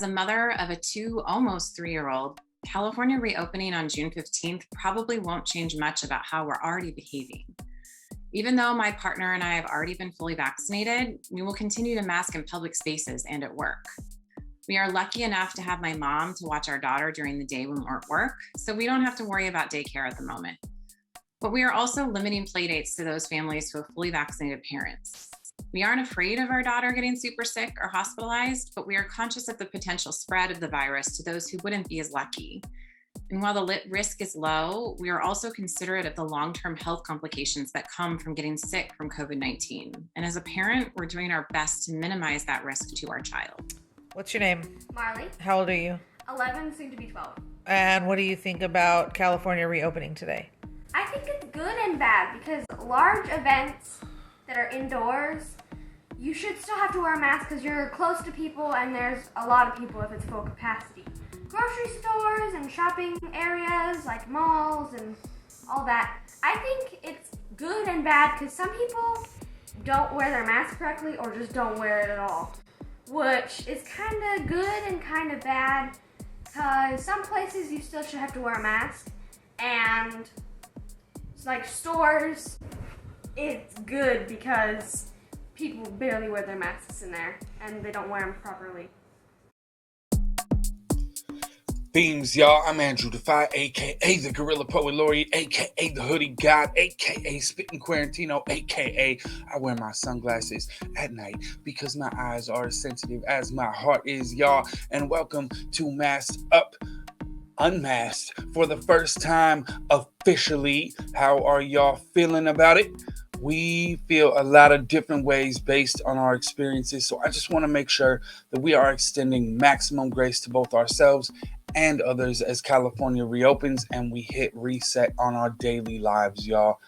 a mother of a almost 3 year old, California reopening on June 15th probably won't change much about how we're already behaving. Even though my partner and I have already been fully vaccinated, we will continue to mask in public spaces and at work. We are lucky enough to have my mom to watch our daughter during the day when we're at work, so we don't have to worry about daycare at the moment. But we are also limiting playdates to those families who have fully vaccinated parents. We aren't afraid of our daughter getting super sick or hospitalized, but we are conscious of the potential spread of the virus to those who wouldn't be as lucky. And while the risk is low, we are also considerate of the long-term health complications that come from getting sick from COVID-19. And as a parent, we're doing our best to minimize that risk to our child. What's your name? Marley. How old are you? 11, soon to be 12. And what do you think about California reopening today? I think it's good and bad because large events that are indoors, you should still have to wear a mask because you're close to people and there's a lot of people if it's full capacity. Grocery stores and shopping areas like malls and all that. I think it's good and bad because some people don't wear their mask correctly or just don't wear it at all, which is kind of good and kind of bad because some places you still should have to wear a mask, and like stores, it's good because people barely wear their masks in there and they don't wear them properly. Beams, y'all. I'm Andrew Defy, aka the Gorilla Poet Laureate, aka the Hoodie God, aka Spittin' Quarantino, aka I wear my sunglasses at night because my eyes are as sensitive as my heart is, y'all. And welcome to Masked Up Unmasked for the first time officially. How are y'all feeling about it? We feel a lot of different ways based on our experiences, so I just want to make sure that we are extending maximum grace to both ourselves and others as California reopens and we hit reset on our daily lives, y'all.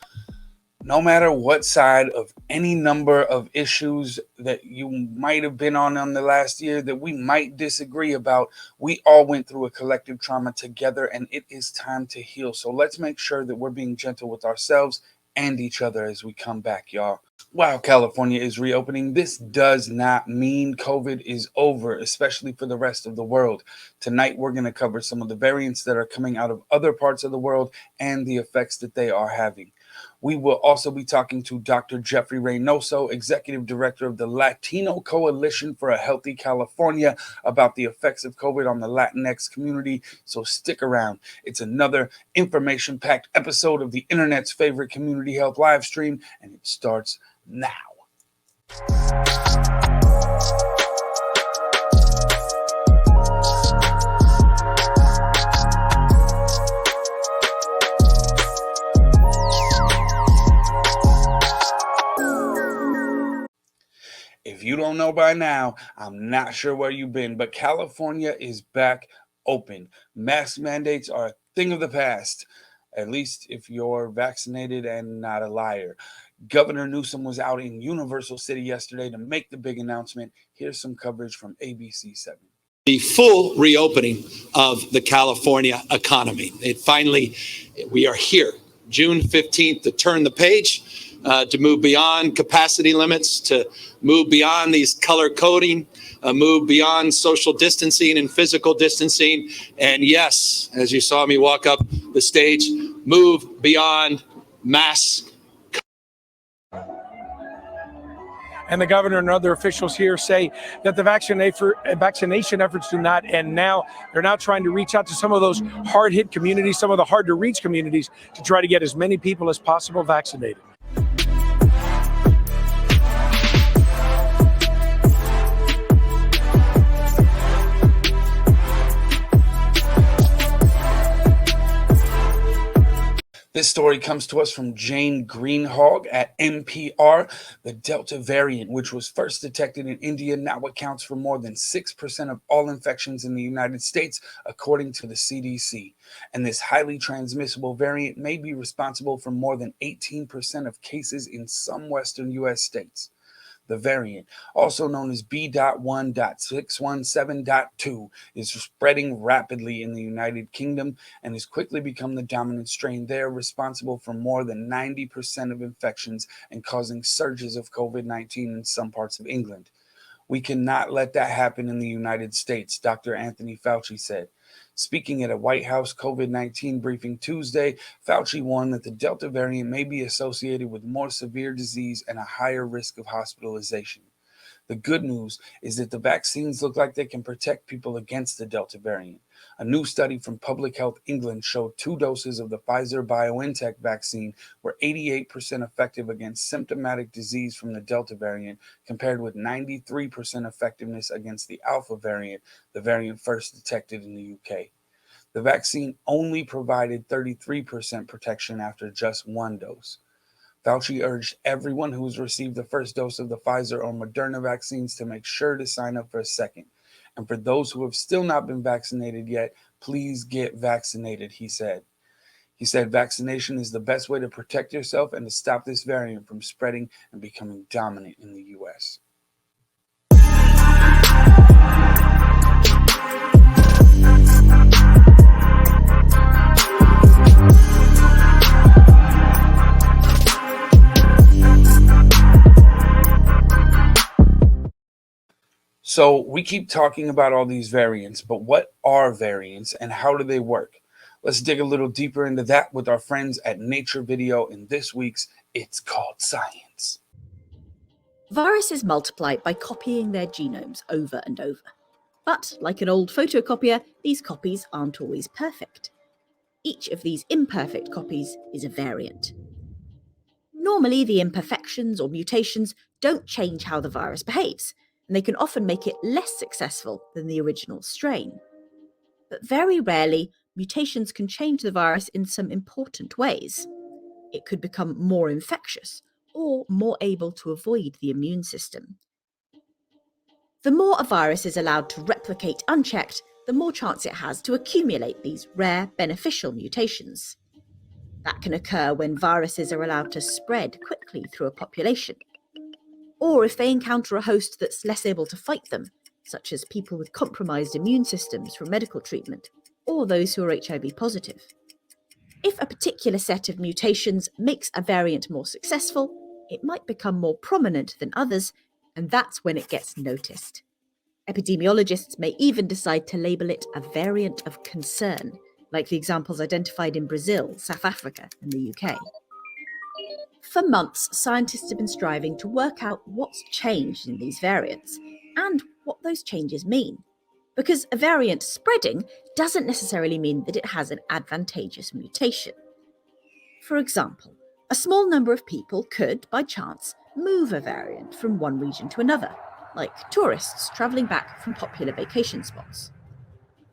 No matter what side of any number of issues that you might have been on the last year that we might disagree about, we all went through a collective trauma together and it is time to heal. So let's make sure that we're being gentle with ourselves and each other as we come back, y'all. While California is reopening, this does not mean COVID is over, especially for the rest of the world. Tonight, we're going to cover some of the variants that are coming out of other parts of the world and the effects that they are having. We will also be talking to Dr. Jeffrey Reynoso, Executive Director of the Latino Coalition for a Healthy California, about the effects of COVID on the Latinx community. So stick around. It's another information-packed episode of the internet's favorite community health live stream, and it starts now. If you don't know by now, I'm not sure where you've been, but California is back open. Mask mandates are a thing of the past, at least if you're vaccinated and not a liar. Governor Newsom was out in Universal City yesterday to make the big announcement. Here's some coverage from ABC 7. The full reopening of the California economy. We are here, June 15th, to turn the page, to move beyond capacity limits, to move beyond these color coding, move beyond social distancing and physical distancing. And yes, as you saw me walk up the stage, move beyond mask. And the governor and other officials here say that the vaccination efforts do not end now. They're now trying to reach out to some of those hard-hit communities, some of the hard-to-reach communities, to try to get as many people as possible vaccinated. This story comes to us from Jane Greenhalgh at NPR. The Delta variant, which was first detected in India, now accounts for more than 6% of all infections in the United States, according to the CDC. And this highly transmissible variant may be responsible for more than 18% of cases in some Western U.S. states. The variant, also known as B.1.617.2, is spreading rapidly in the United Kingdom and has quickly become the dominant strain there, responsible for more than 90% of infections and causing surges of COVID-19 in some parts of England. We cannot let that happen in the United States, Dr. Anthony Fauci said. Speaking at a White House COVID-19 briefing Tuesday, Fauci warned that the Delta variant may be associated with more severe disease and a higher risk of hospitalization. The good news is that the vaccines look like they can protect people against the Delta variant. A new study from Public Health England showed 2 doses of the Pfizer-BioNTech vaccine were 88% effective against symptomatic disease from the Delta variant, compared with 93% effectiveness against the Alpha variant, the variant first detected in the UK. The vaccine only provided 33% protection after just 1 dose. Fauci urged everyone who has received the first dose of the Pfizer or Moderna vaccines to make sure to sign up for a second. And for those who have still not been vaccinated yet, please get vaccinated, he said. He said vaccination is the best way to protect yourself and to stop this variant from spreading and becoming dominant in the U.S. So we keep talking about all these variants, but what are variants and how do they work? Let's dig a little deeper into that with our friends at Nature Video in this week's It's Called Science. Viruses multiply by copying their genomes over and over. But like an old photocopier, these copies aren't always perfect. Each of these imperfect copies is a variant. Normally, the imperfections or mutations don't change how the virus behaves, and they can often make it less successful than the original strain. But very rarely, mutations can change the virus in some important ways. It could become more infectious or more able to avoid the immune system. The more a virus is allowed to replicate unchecked, the more chance it has to accumulate these rare, beneficial mutations. That can occur when viruses are allowed to spread quickly through a population, or if they encounter a host that's less able to fight them, such as people with compromised immune systems from medical treatment, or those who are HIV positive. If a particular set of mutations makes a variant more successful, it might become more prominent than others, and that's when it gets noticed. Epidemiologists may even decide to label it a variant of concern, like the examples identified in Brazil, South Africa, and the UK. For months, scientists have been striving to work out what's changed in these variants and what those changes mean. Because a variant spreading doesn't necessarily mean that it has an advantageous mutation. For example, a small number of people could, by chance, move a variant from one region to another, like tourists travelling back from popular vacation spots.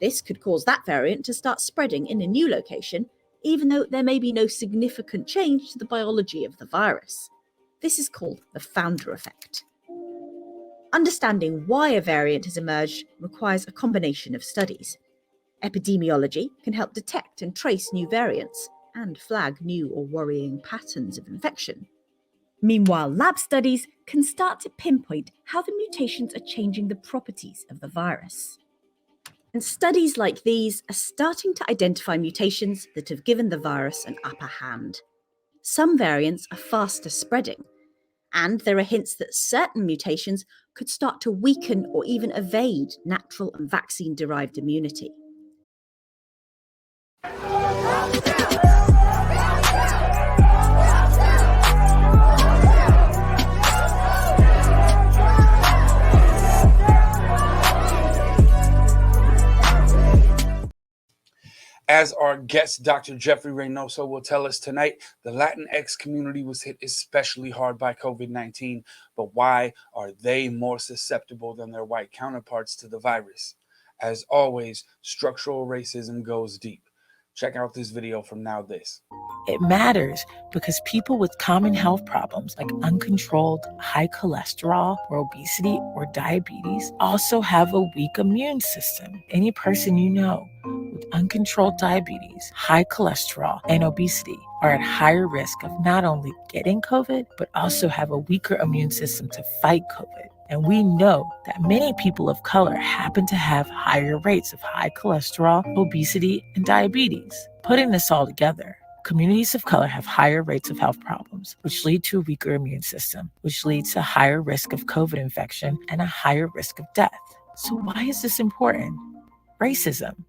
This could cause that variant to start spreading in a new location, even though there may be no significant change to the biology of the virus. This is called the founder effect. Understanding why a variant has emerged requires a combination of studies. Epidemiology can help detect and trace new variants and flag new or worrying patterns of infection. Meanwhile, lab studies can start to pinpoint how the mutations are changing the properties of the virus. And studies like these are starting to identify mutations that have given the virus an upper hand. Some variants are faster spreading, and there are hints that certain mutations could start to weaken or even evade natural and vaccine-derived immunity. As our guest, Dr. Jeffrey Reynoso, will tell us tonight, the Latinx community was hit especially hard by COVID-19, but why are they more susceptible than their white counterparts to the virus? As always, structural racism goes deep. Check out this video from Now This. It matters because people with common health problems like uncontrolled high cholesterol or obesity or diabetes also have a weak immune system. Any person you know with uncontrolled diabetes, high cholesterol, and obesity are at higher risk of not only getting COVID, but also have a weaker immune system to fight COVID. And we know that many people of color happen to have higher rates of high cholesterol, obesity, and diabetes. Putting this all together, Communities of color have higher rates of health problems, which lead to a weaker immune system, which leads to higher risk of COVID infection and a higher risk of death. So why is this important? Racism.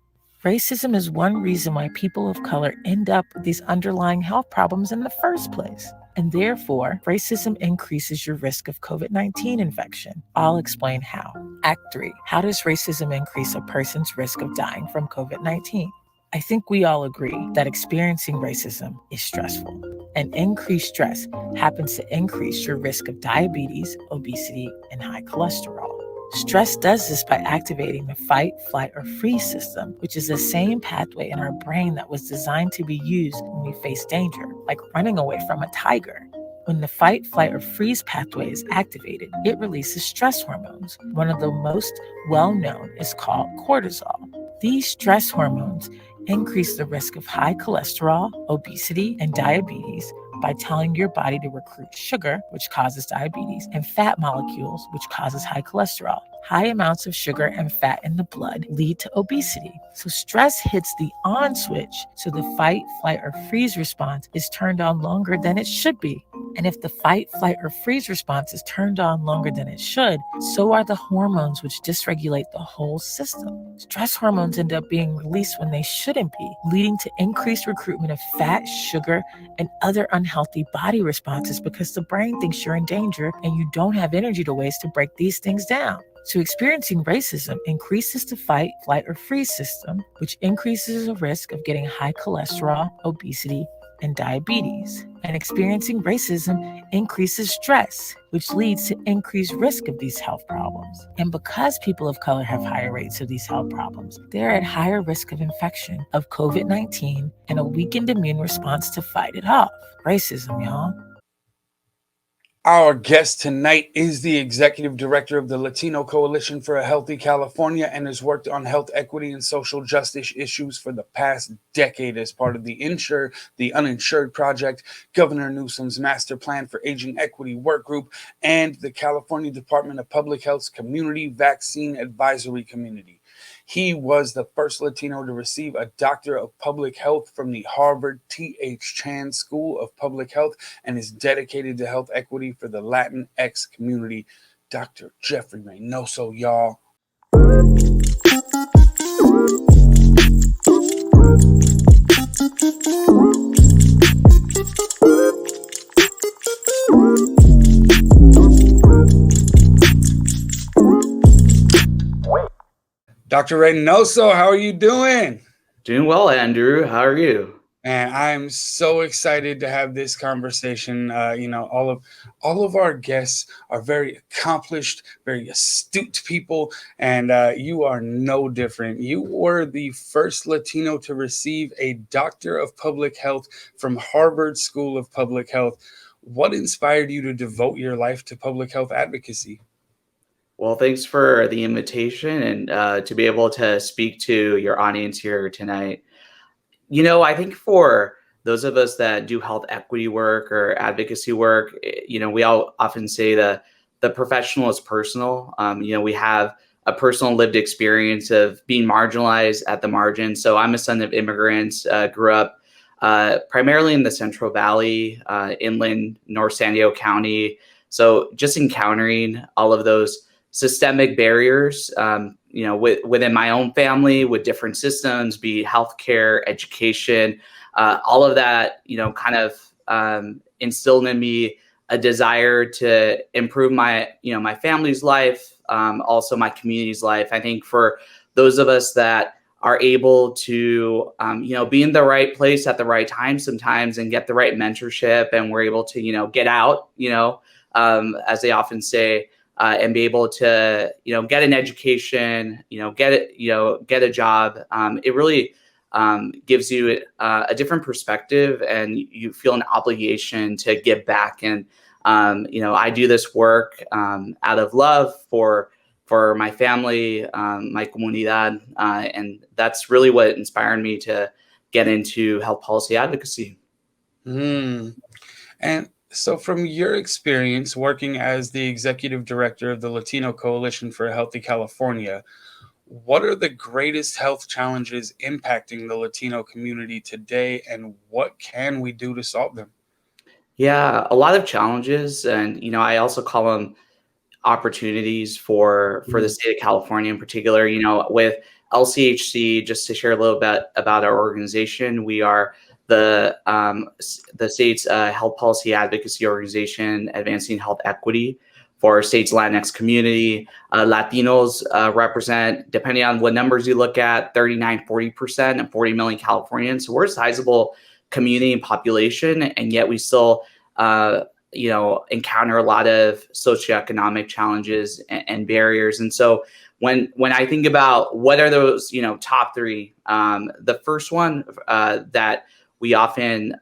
Racism is one reason why people of color end up with these underlying health problems in the first place. And therefore, racism increases your risk of COVID-19 infection. I'll explain how. Act 3. How does racism increase a person's risk of dying from COVID-19? I think we all agree that experiencing racism is stressful. And increased stress happens to increase your risk of diabetes, obesity, and high cholesterol. Stress does this by activating the fight, flight, or freeze system, which is the same pathway in our brain that was designed to be used when we face danger, like running away from a tiger. When the fight, flight, or freeze pathway is activated, it releases stress hormones. One of the most well-known is called cortisol. These stress hormones increase the risk of high cholesterol, obesity, and diabetes by telling your body to recruit sugar, which causes diabetes, and fat molecules, which causes high cholesterol. High amounts of sugar and fat in the blood lead to obesity. So stress hits the on switch, so the fight, flight, or freeze response is turned on longer than it should be. And if the fight, flight, or freeze response is turned on longer than it should, so are the hormones which dysregulate the whole system. Stress hormones end up being released when they shouldn't be, leading to increased recruitment of fat, sugar, and other unhealthy body responses because the brain thinks you're in danger and you don't have energy to waste to break these things down. So experiencing racism increases the fight, flight, or freeze system, which increases the risk of getting high cholesterol, obesity, and diabetes. And experiencing racism increases stress, which leads to increased risk of these health problems. And because people of color have higher rates of these health problems, they're at higher risk of infection of COVID-19 and a weakened immune response to fight it off. Racism, y'all. Our guest tonight is the executive director of the Latino Coalition for a Healthy California and has worked on health equity and social justice issues for the past decade as part of the Uninsured Project, Governor Newsom's Master Plan for Aging Equity Work Group, and the California Department of Public Health's Community Vaccine Advisory Community. He was the first Latino to receive a Doctor of Public Health from the Harvard T.H. Chan School of Public Health and is dedicated to health equity for the Latinx community. Dr. Jeffrey Reynoso, y'all. Dr. Reynoso, how are you doing? Doing well, Andrew. How are you? And I'm so excited to have this conversation. All of our guests are very accomplished, very astute people, and you are no different. You were the first Latino to receive a Doctor of Public Health from Harvard School of Public Health. What inspired you to devote your life to public health advocacy? Well, thanks for the invitation and to be able to speak to your audience here tonight. You know, I think for those of us that do health equity work or advocacy work, we all often say the professional is personal. We have a personal lived experience of being marginalized at the margin. So I'm a son of immigrants, grew up primarily in the Central Valley, inland North San Diego County. So just encountering all of those systemic barriers, within my own family, with different systems, be healthcare, education, all of that, kind of instilled in me a desire to improve my family's life, also my community's life. I think for those of us that are able to, be in the right place at the right time sometimes and get the right mentorship, and we're able to, get out, as they often say, and be able to, get an education, get a job. It really gives you a different perspective, and you feel an obligation to give back. And, I do this work out of love for my family, my comunidad, and that's really what inspired me to get into health policy advocacy. And so from your experience working as the executive director of the Latino Coalition for a Healthy California, What are the greatest health challenges impacting the Latino community today, and what can we do to solve them? Yeah, a lot of challenges, and I also call them opportunities for the state of California in particular. With LCHC, just to share a little bit about our organization, we are the state's health policy advocacy organization, advancing health equity for our state's Latinx community. Latinos represent, depending on what numbers you look at, 39-40% and 40 million Californians. So we're a sizable community and population, and yet we still encounter a lot of socioeconomic challenges and barriers. And so when I think about what are those top three, the first one that we often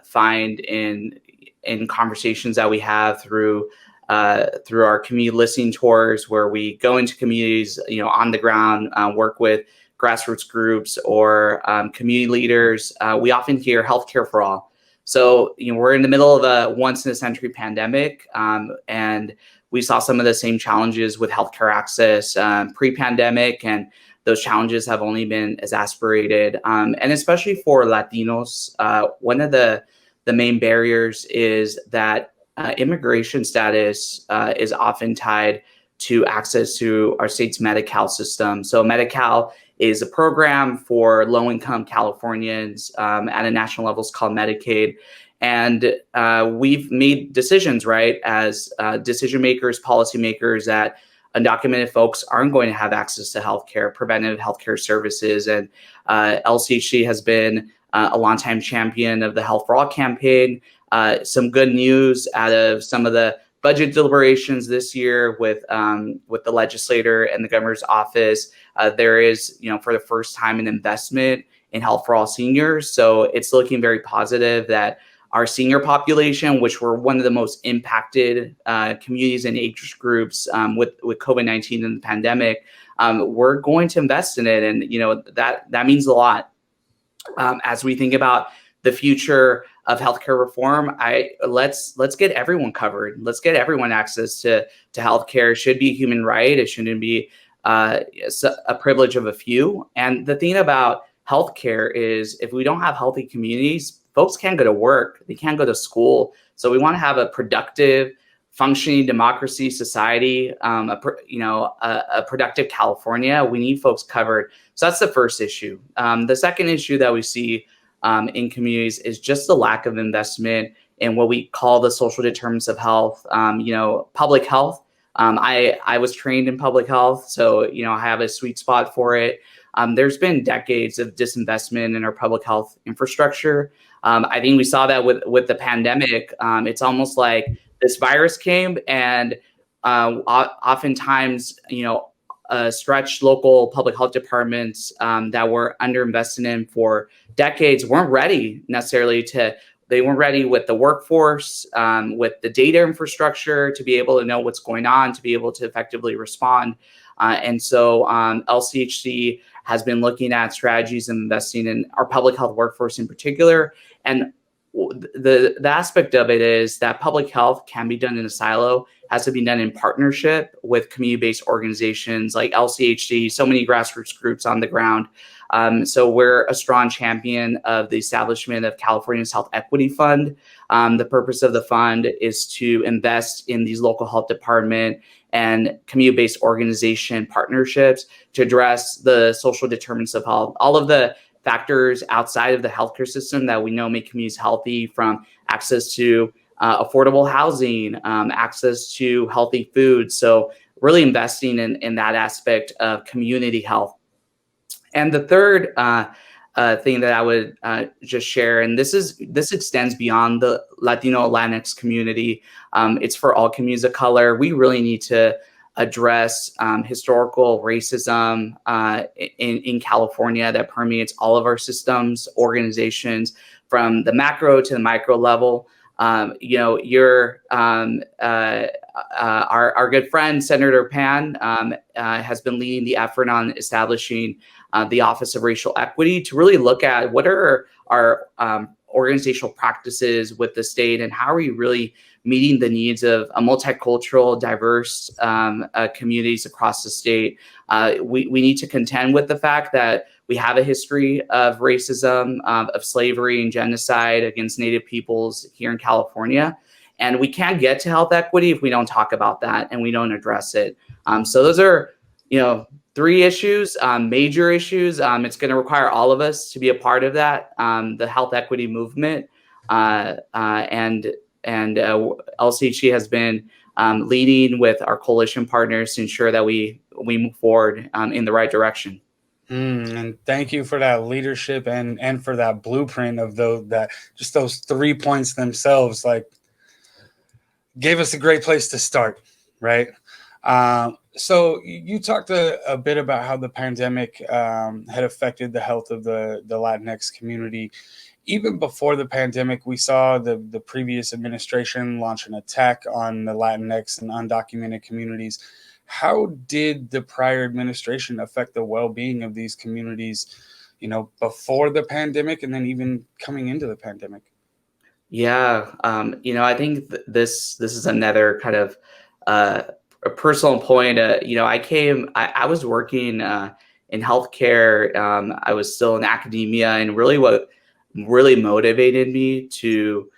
find in conversations that we have through our community listening tours, where we go into communities on the ground, work with grassroots groups or community leaders, we often hear healthcare for all. So, we're in the middle of a once-in-a-century pandemic, and we saw some of the same challenges with healthcare access pre-pandemic, and those challenges have only been exacerbated. And especially for Latinos, one of the main barriers is that immigration status is often tied to access to our state's Medi-Cal system. So Medi-Cal is a program for low-income Californians at a national level. It's called Medicaid. And we've made decisions, right, as decision makers, policymakers, that undocumented folks aren't going to have access to healthcare, preventive healthcare services. And LCHC has been a longtime champion of the Health for All campaign. Some good news out of some of the budget deliberations this year with the legislator and the governor's office. There is, for the first time, an investment in Health for All seniors. So it's looking very positive that our senior population, which were one of the most impacted communities and age groups with COVID-19 and the pandemic, we're going to invest in it. And, that means a lot. As we think about the future of healthcare reform, let's get everyone covered. Let's get everyone access to healthcare. It should be a human right. It shouldn't be a privilege of a few. And the thing about healthcare is, if we don't have healthy communities, folks can't go to work. They can't go to school. So we want to have a productive, functioning democracy society, a productive California. We need folks covered. So that's the first issue. The second issue that we see in communities is just the lack of investment in what we call the social determinants of health, public health. I was trained in public health, so, I have a sweet spot for it. There's been decades of disinvestment in our public health infrastructure. I think we saw that with the pandemic. It's almost like this virus came and oftentimes, stretched local public health departments that were underinvested in for decades weren't ready necessarily they weren't ready with the workforce, with the data infrastructure to be able to know what's going on, to be able to effectively respond. And so LCHC has been looking at strategies and investing in our public health workforce in particular. And the aspect of it is that public health can be done in a silo, has to be done in partnership with community-based organizations like LCHC, so many grassroots groups on the ground. So we're a strong champion of the establishment of California's Health Equity Fund. The purpose of the fund is to invest in these local health department and community-based organization partnerships to address the social determinants of health, all of the factors outside of the healthcare system that we know make communities healthy, from access to affordable housing, access to healthy food. So really investing in that aspect of community health. And the third thing that I would just share, and this extends beyond the Latino Latinx community. It's for all communities of color. We really need to address historical racism in California that permeates all of our systems, organizations, from the macro to the micro level. Our good friend Senator Pan has been leading the effort on establishing the Office of Racial Equity to really look at what are our organizational practices with the state, and how are we really meeting the needs of a multicultural, diverse communities across the state. We need to contend with the fact that we have a history of racism, of slavery and genocide against Native peoples here in California. And we can't get to health equity if we don't talk about that and we don't address it. So those are, 3 issues, major issues. It's going to require all of us to be a part of that, the health equity movement. And LCHC has been leading with our coalition partners to ensure that we move forward in the right direction. And thank you for that leadership and for that blueprint of those 3 points themselves, like, gave us a great place to start, right? So you talked a bit about how the pandemic had affected the health of the Latinx community. Even before the pandemic, we saw the previous administration launch an attack on the Latinx and undocumented communities. How did the prior administration affect the well-being of these communities, before the pandemic and then even coming into the pandemic? Yeah, I think this is another kind of a personal point. I was working in healthcare. I was still in academia, and really what really motivated me to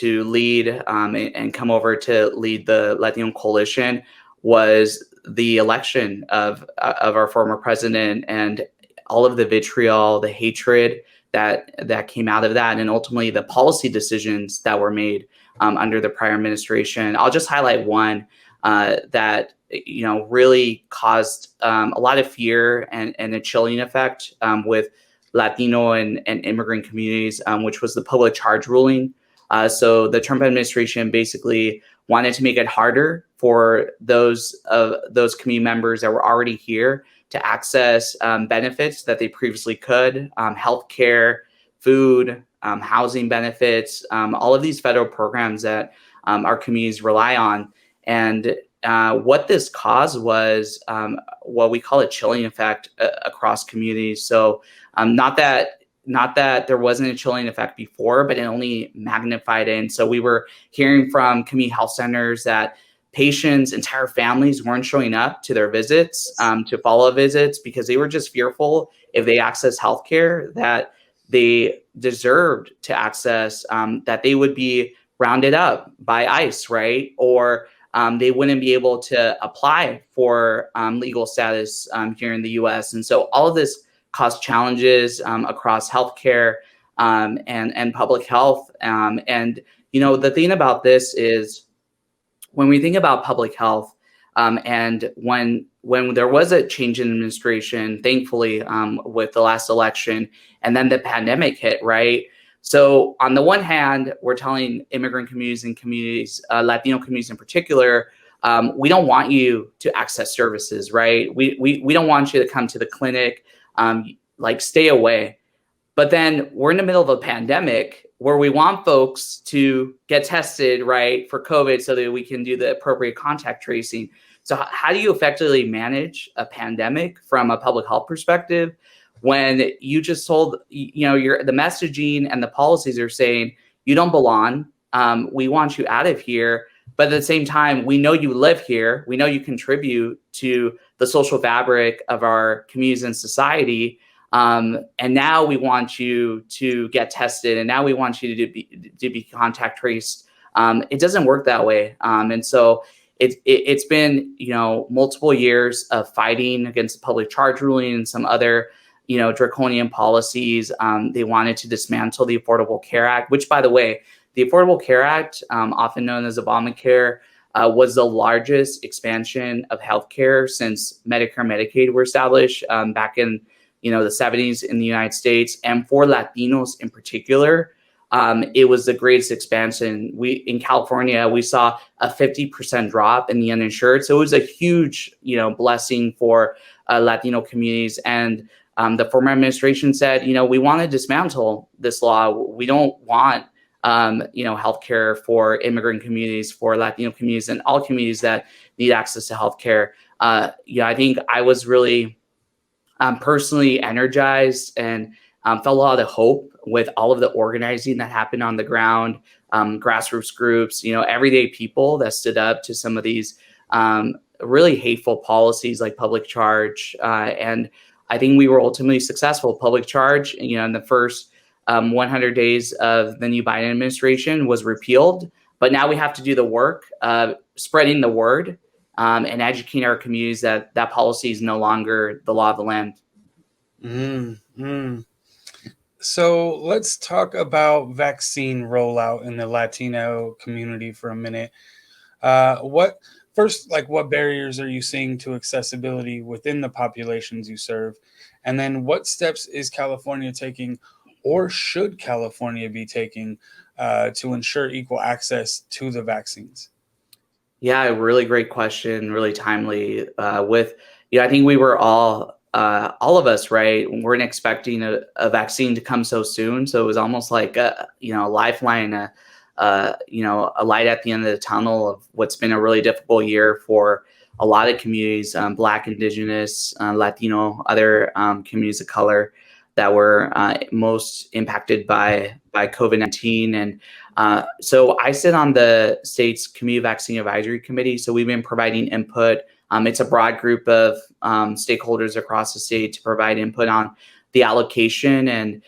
lead and come over to lead the Latino Coalition was the election of our former president and all of the vitriol, the hatred that came out of that, and ultimately the policy decisions that were made under the prior administration. I'll just highlight one that really caused a lot of fear and a chilling effect with Latino and immigrant communities, which was the public charge ruling. So the Trump administration basically wanted to make it harder for those community members that were already here to access benefits that they previously could, healthcare, food, housing benefits, all of these federal programs that our communities rely on. And what this caused was what we call a chilling effect across communities. So not that there wasn't a chilling effect before, but it only magnified it. And so we were hearing from community health centers that patients, entire families weren't showing up to their visits, to follow visits, because they were just fearful if they access healthcare that they deserved to access, that they would be rounded up by ICE, right? Or they wouldn't be able to apply for legal status here in the U.S. And so all of this caused challenges across healthcare and public health. And the thing about this is, when we think about public health, and when there was a change in administration, thankfully, with the last election, and then the pandemic hit, right? So on the one hand, we're telling immigrant communities and communities, Latino communities in particular, we don't want you to access services, right? We don't want you to come to the clinic, stay away. But then we're in the middle of a pandemic where we want folks to get tested, right, for COVID so that we can do the appropriate contact tracing. So how do you effectively manage a pandemic from a public health perspective when you just told, the messaging and the policies are saying you don't belong, we want you out of here, but at the same time, we know you live here, we know you contribute to the social fabric of our communities and society, and now we want you to get tested, and now we want you to be contact traced. It doesn't work that way, and so it's been multiple years of fighting against the public charge ruling and some other draconian policies. They wanted to dismantle the Affordable Care Act, which, by the way, the Affordable Care Act, often known as Obamacare, was the largest expansion of healthcare since Medicare and Medicaid were established back in the 70s in the United States. And for Latinos in particular, it was the greatest expansion. In California, we saw a 50% drop in the uninsured. So it was a huge, blessing for Latino communities. And the former administration said, we want to dismantle this law. We don't want, healthcare for immigrant communities, for Latino communities, and all communities that need access to healthcare. I think I was really personally energized and felt a lot of hope with all of the organizing that happened on the ground, grassroots groups, everyday people that stood up to some of these really hateful policies like public charge. And I think we were ultimately successful. Public charge, in the first 100 days of the new Biden administration was repealed. But now we have to do the work of spreading the word and educating our communities that that policy is no longer the law of the land. Mm-hmm. So let's talk about vaccine rollout in the Latino community for a minute. What barriers are you seeing to accessibility within the populations you serve? And then what steps is California taking, or should California be taking, to ensure equal access to the vaccines? Yeah, a really great question, really timely. I think we were all of us, right? We weren't expecting a vaccine to come so soon. So it was almost like a lifeline, a light at the end of the tunnel of what's been a really difficult year for a lot of communities, Black, Indigenous, Latino, other communities of color that were most impacted by COVID-19. And so I sit on the state's Community Vaccine Advisory Committee. So we've been providing input. It's a broad group of stakeholders across the state to provide input on the allocation. And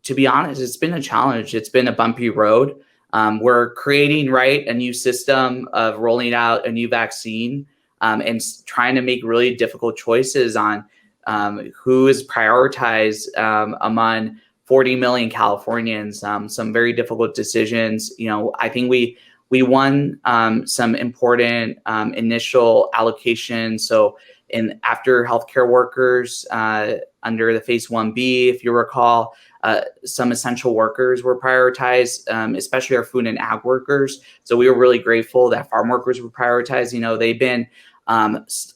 to be honest, it's been a challenge. It's been a bumpy road. We're creating, a new system of rolling out a new vaccine and trying to make really difficult choices on who is prioritized among 40 million Californians. Some very difficult decisions. I think we won some important initial allocations. So after healthcare workers under the phase 1B, if you recall, some essential workers were prioritized, especially our food and ag workers. So we were really grateful that farm workers were prioritized. They've been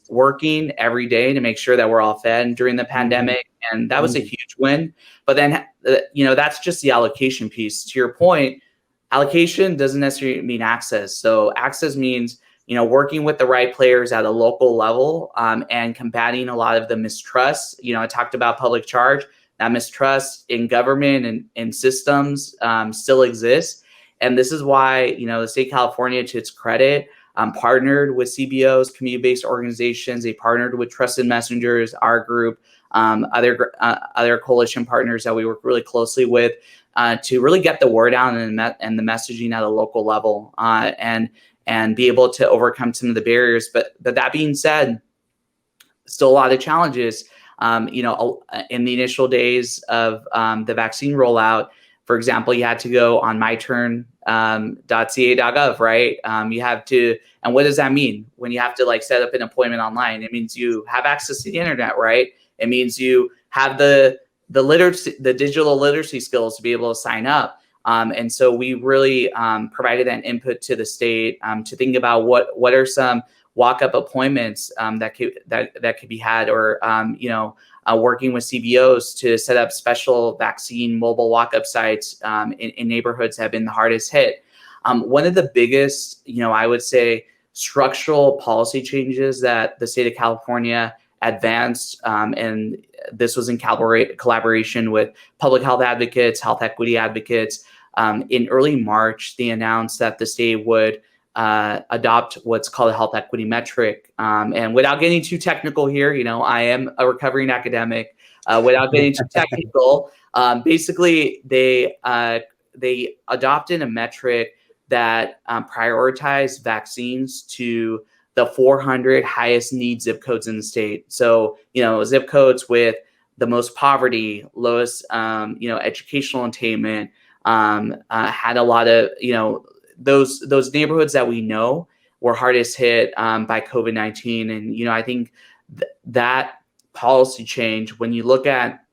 working every day to make sure that we're all fed during the pandemic. And that was a huge win. But then, that's just the allocation piece. To your point, allocation doesn't necessarily mean access. So access means, working with the right players at a local level and combating a lot of the mistrust. I talked about public charge. That mistrust in government and systems still exists. And this is why, the state of California, to its credit, partnered with CBOs, community-based organizations. They partnered with Trusted Messengers, our group, other coalition partners that we work really closely with to really get the word out and the messaging at a local level and be able to overcome some of the barriers. But that being said, still a lot of challenges. In the initial days of the vaccine rollout, for example, you had to go on myturn.ca.gov, right? You have to, and what does that mean when you have to set up an appointment online? It means you have access to the internet, right? It means you have the literacy, the digital literacy skills to be able to sign up. And so we really provided that input to the state to think about what are some walk-up appointments that could be had, or working with CBOs to set up special vaccine mobile walk-up sites in neighborhoods that have been the hardest hit. One of the biggest, I would say, structural policy changes that the state of California advanced, and this was in collaboration with public health advocates, health equity advocates. In early March, they announced that the state would adopt what's called a health equity metric. And without getting too technical here, I am a recovering academic. Without getting too technical, basically they adopted a metric that prioritized vaccines to the 400 highest need zip codes in the state. So, zip codes with the most poverty, lowest, educational attainment, had a lot of, those neighborhoods that we know were hardest hit by COVID-19. And, I think that policy change, when you look at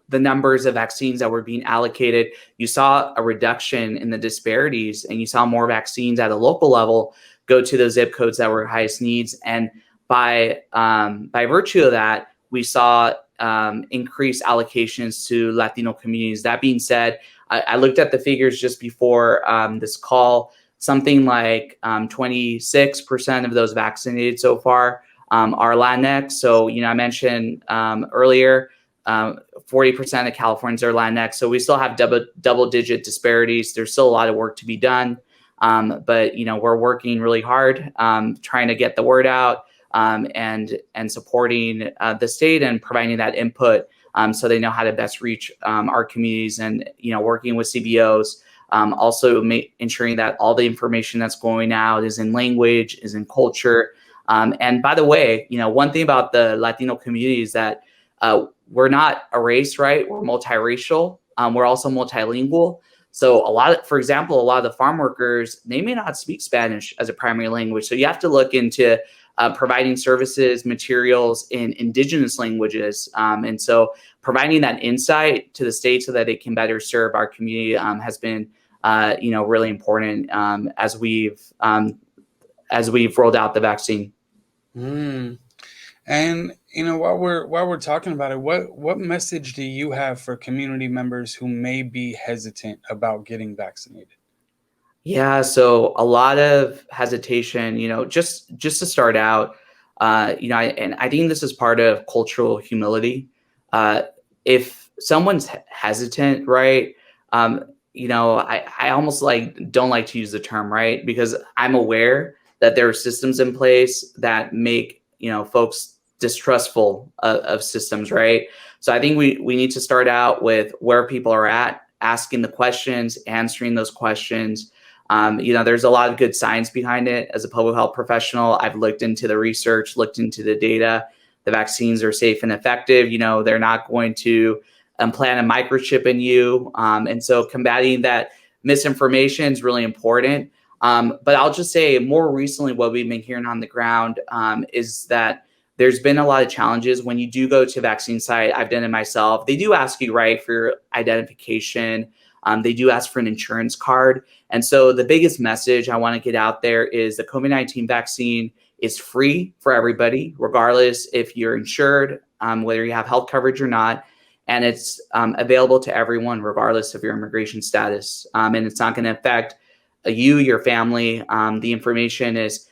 the numbers of vaccines that were being allocated, you saw a reduction in the disparities, and you saw more vaccines at a local level go to those zip codes that were highest needs. And by virtue of that, we saw increased allocations to Latino communities. That being said, I looked at the figures just before this call. Something like 26% of those vaccinated so far are Latinx. So, I mentioned earlier, 40% of Californians are Latinx. So we still have double digit disparities. There's still a lot of work to be done. But we're working really hard, trying to get the word out, and supporting the state and providing that input, so they know how to best reach our communities, and working with CBOs, also ensuring that all the information that's going out is in language, is in culture. And by the way, one thing about the Latino community is that we're not a race, right? We're multiracial. We're also multilingual. So for example, a lot of the farm workers, they may not speak Spanish as a primary language. So you have to look into providing services, materials in indigenous languages. And so providing that insight to the state so that it can better serve our community has been, really important as we've rolled out the vaccine. And while we're talking about it, what message do you have for community members who may be hesitant about getting vaccinated? Yeah, so a lot of hesitation, just to start out, I think this is part of cultural humility. If someone's hesitant, right, I almost don't like to use the term, right, because I'm aware that there are systems in place that make folks distrustful of systems, right? So I think we need to start out with where people are at, asking the questions, answering those questions. There's a lot of good science behind it. As a public health professional, I've looked into the research, looked into the data. The vaccines are safe and effective. They're not going to implant a microchip in you. And so combating that misinformation is really important. But I'll just say more recently, what we've been hearing on the ground is that there's been a lot of challenges when you do go to a vaccine site. I've done it myself. They do ask you, right, for your identification. They do ask for an insurance card. And so the biggest message I want to get out there is the COVID-19 vaccine is free for everybody, regardless if you're insured, whether you have health coverage or not. And it's available to everyone, regardless of your immigration status. And it's not going to affect you, your family. The information is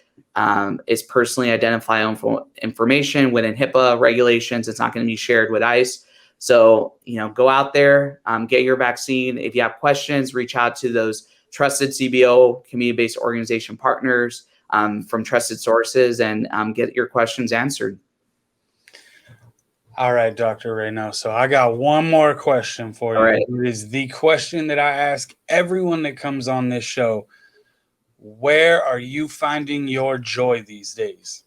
personally identifiable information within HIPAA regulations. It's not going to be shared with ICE. So, go out there, get your vaccine. If you have questions, reach out to those trusted CBO, community-based organization partners from trusted sources, and get your questions answered. All right, Dr. Reyno. So I got one more question for you. All right. It is the question that I ask everyone that comes on this show. Where are you finding your joy these days?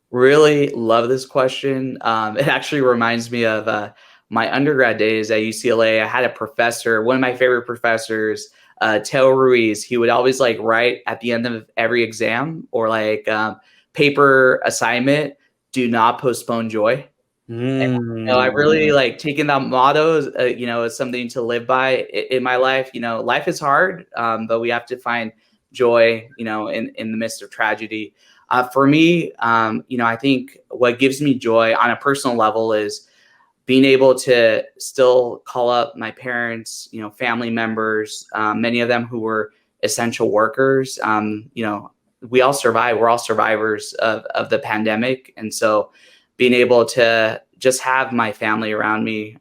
Really love this question. It actually reminds me of my undergrad days at UCLA. I had a professor, one of my favorite professors, Teo Ruiz. He would always write at the end of every exam or paper assignment, "Do not postpone joy." And, I've really taken that motto, as something to live by in my life. Life is hard, but we have to find joy, in the midst of tragedy. For me, I think what gives me joy on a personal level is being able to still call up my parents, family members, many of them who were essential workers. We all survive. We're all survivors of the pandemic. And so being able to just have my family around me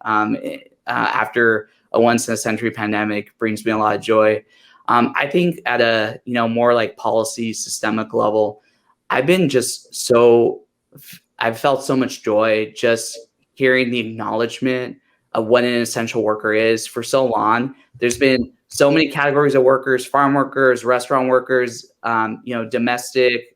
after a once in a century pandemic brings me a lot of joy. I think at a, more policy systemic level, I've felt so much joy just hearing the acknowledgement of what an essential worker is. For so long, there's been so many categories of workers: farm workers, restaurant workers, domestic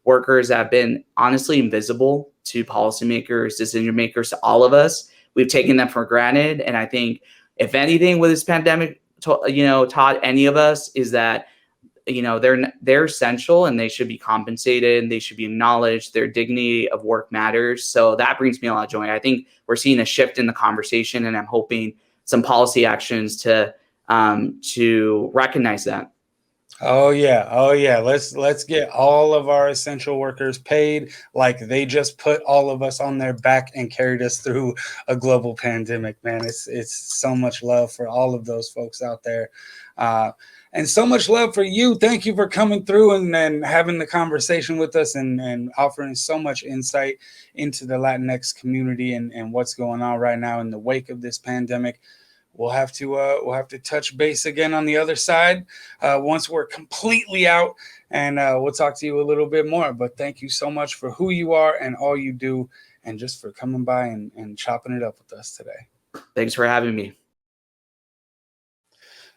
workers that have been honestly invisible to policymakers, decision makers, to all of us. We've taken them for granted. And I think if anything with this pandemic, taught any of us is that, they're essential and they should be compensated and they should be acknowledged. Their dignity of work matters. So that brings me a lot of joy. I think we're seeing a shift in the conversation, and I'm hoping some policy actions to recognize that. Oh yeah. Let's get all of our essential workers paid like they just put all of us on their back and carried us through a global pandemic, man. It's so much love for all of those folks out there. And so much love for you. Thank you for coming through and having the conversation with us and offering so much insight into the Latinx community and what's going on right now in the wake of this pandemic. We'll have to touch base again on the other side once we're completely out, and we'll talk to you a little bit more. But thank you so much for who you are and all you do, and just for coming by and chopping it up with us today. Thanks for having me.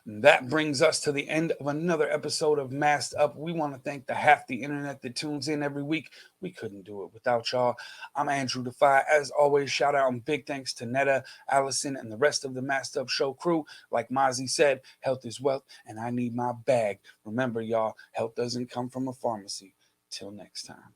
That brings us to the end of another episode of Masked Up. We want to thank the half the internet that tunes in every week. We couldn't do it without y'all. I'm Andrew Defy. As always, shout out and big thanks to Netta, Allison, and the rest of the Masked Up show crew. Like Mozzie said, health is wealth, and I need my bag. Remember, y'all, health doesn't come from a pharmacy. Till next time.